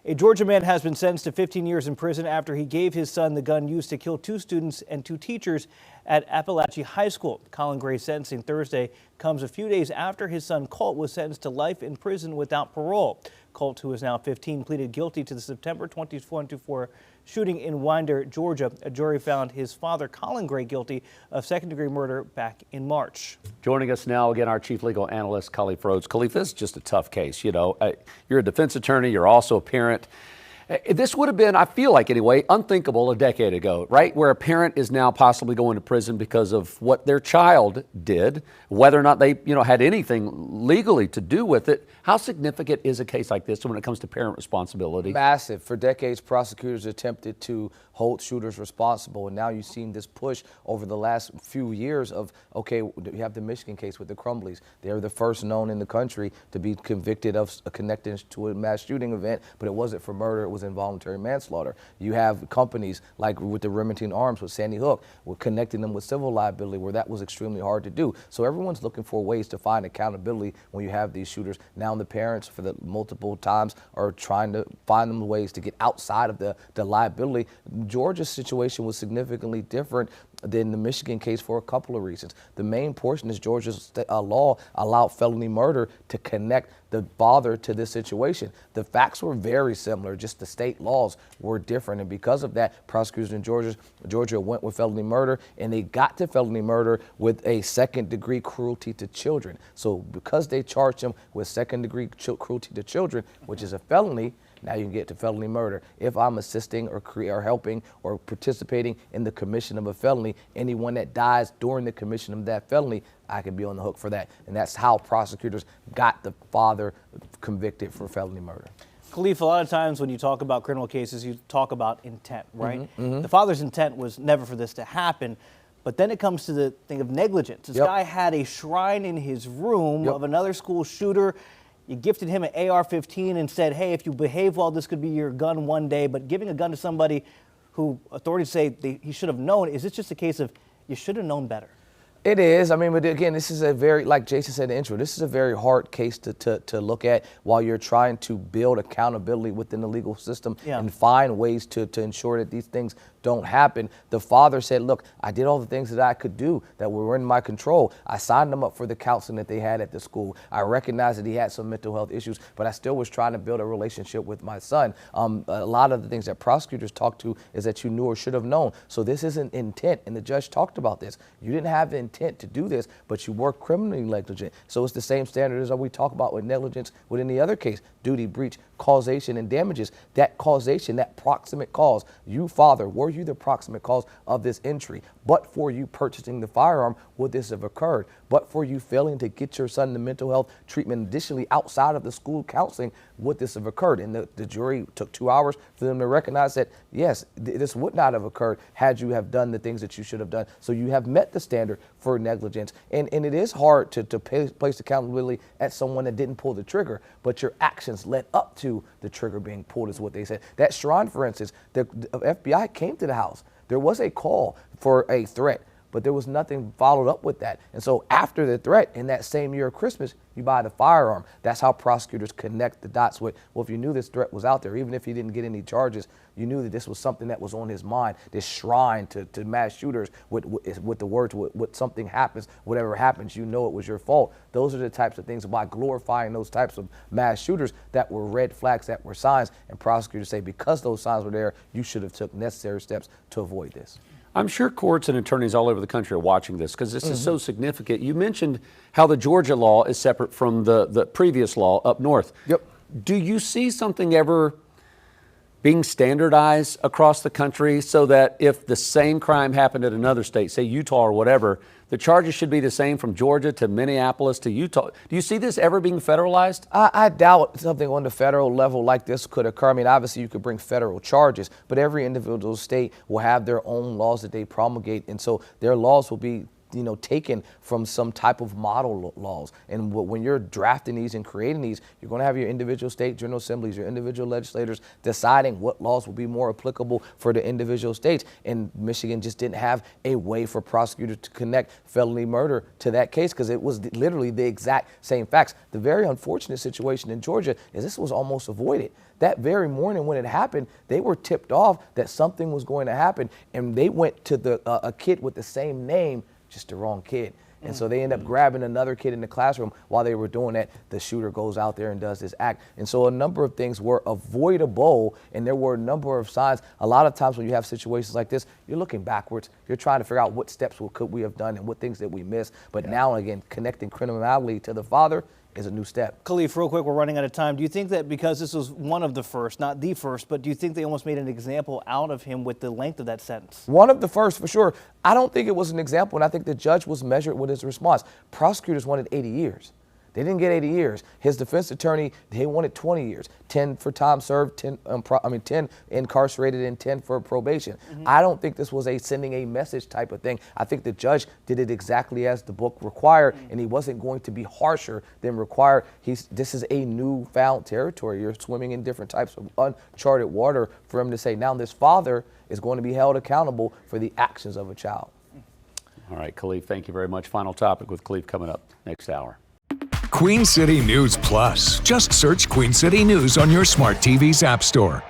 A Georgia man has been sentenced to 15 years in prison after he gave his son the gun used to kill 2 students and 2 teachers at Appalachia High School. Colin Gray's sentencing Thursday comes a few days after his son Colt was sentenced to life in prison without parole. Colt, who is now 15, pleaded guilty to the September 2024 shooting in Winder, Georgia. A jury found his father, Colin Gray, guilty of second-degree murder back in March. Joining us now, again, our chief legal analyst, Khalif Rhodes. Khalif, this is just a tough case. You know, you're a defense attorney. You're also a parent. This would have been, I feel like anyway, unthinkable a decade ago, right? Where a parent is now possibly going to prison because of what their child did, whether or not they, had anything legally to do with it. How significant is a case like this when it comes to parent responsibility? Massive. For decades, prosecutors attempted to hold shooters responsible, and now you've seen this push over the last few years of, okay, you have the Michigan case with the Crumbleys. They're the first known in the country to be convicted of a connection to a mass shooting event, but it wasn't for murder, it was involuntary manslaughter. You have companies like with the Remington Arms with Sandy Hook, we're connecting them with civil liability where that was extremely hard to do. So everyone's looking for ways to find accountability when you have these shooters. Now the parents for the multiple times are trying to find them ways to get outside of the liability. Georgia's situation was significantly different than the Michigan case for a couple of reasons. The main portion is Georgia's law allowed felony murder to connect the father to this situation. The facts were very similar, just the state laws were different, and because of that, prosecutors in Georgia went with felony murder, and they got to felony murder with a second-degree cruelty to children. So because they charged him with second-degree cruelty to children, which is a felony, now you can get to felony murder. If I'm assisting or helping or participating in the commission of a felony, anyone that dies during the commission of that felony, I could be on the hook for that. And that's how prosecutors got the father convicted for felony murder. Khalif, a lot of times when you talk about criminal cases, you talk about intent, right? The father's intent was never for this to happen. But then it comes to the thing of negligence. This guy had a shrine in his room of another school shooter. You gifted him an AR-15 and said, hey, if you behave well, this could be your gun one day. But giving a gun to somebody who authorities say he should have known, is this just a case of you should have known better? It is. I mean, but again, this is a very, like Jason said in the intro, this is a very hard case to look at while you're trying to build accountability within the legal system and find ways to ensure that these things don't happen. The father said, look, I did all the things that I could do that were in my control. I signed them up for the counseling that they had at the school. I recognized that he had some mental health issues, but I still was trying to build a relationship with my son. A lot of the things that prosecutors talk to is that you knew or should have known. So this isn't intent, and the judge talked about this. You didn't have the intent to do this, but you were criminally negligent. So it's the same standard as we talk about with negligence with any other case, duty, breach, causation, and damages. That causation, that proximate cause, you, father, were you the proximate cause of this injury? But for you purchasing the firearm, would this have occurred? But for you failing to get your son the mental health treatment additionally outside of the school counseling, would this have occurred? And the jury took 2 hours for them to recognize that, yes, this would not have occurred had you have done the things that you should have done. So you have met the standard for negligence. And it is hard to place accountability at someone that didn't pull the trigger, but your actions led up to the trigger being pulled is what they said. That shrine, for instance, the FBI came to the house. There was a call for a threat, but there was nothing followed up with that. And so after the threat, in that same year of Christmas, you buy the firearm. That's how prosecutors connect the dots with, well, if you knew this threat was out there, even if he didn't get any charges, you knew that this was something that was on his mind, this shrine to mass shooters with the words, with something happens, whatever happens, you know it was your fault. Those are the types of things by glorifying those types of mass shooters that were red flags, that were signs, and prosecutors say because those signs were there, you should have took necessary steps to avoid this. I'm sure courts and attorneys all over the country are watching this because this is so significant. You mentioned how the Georgia law is separate from the previous law up north. Yep. Do you see something ever being standardized across the country so that if the same crime happened at another state, say Utah or whatever, the charges should be the same from Georgia to Minneapolis to Utah? Do you see this ever being federalized? I doubt something on the federal level like this could occur. I mean, obviously you could bring federal charges, but every individual state will have their own laws that they promulgate, and so their laws will be taken from some type of model laws. And when you're drafting these and creating these, you're going to have your individual state general assemblies, your individual legislators deciding what laws will be more applicable for the individual states. And Michigan just didn't have a way for prosecutors to connect felony murder to that case because it was literally the exact same facts. The very unfortunate situation in Georgia is this was almost avoided. That very morning when it happened, they were tipped off that something was going to happen, and they went to a kid with the same name, just the wrong kid. And so they end up grabbing another kid in the classroom. While they were doing that, the shooter goes out there and does this act. And so a number of things were avoidable, and there were a number of signs. A lot of times when you have situations like this, you're looking backwards. You're trying to figure out what steps could we have done and what things that we missed. But now, again, connecting criminality to the father is a new step. Khalif, real quick, we're running out of time. Do you think that because this was one of the first, not the first, but do you think they almost made an example out of him with the length of that sentence? One of the first, for sure. I don't think it was an example, and I think the judge was measured with his response. Prosecutors wanted 80 years. They didn't get 80 years. His defense attorney, they wanted 20 years, 10 for time served, 10 incarcerated, and 10 for probation. I don't think this was sending a message type of thing. I think the judge did it exactly as the book required, and he wasn't going to be harsher than required. This is a newfound territory. You're swimming in different types of uncharted water for him to say, now this father is going to be held accountable for the actions of a child. All right, Khalif, thank you very much. Final topic with Khalif coming up next hour. Queen City News Plus. Just search Queen City News on your smart TV's app store.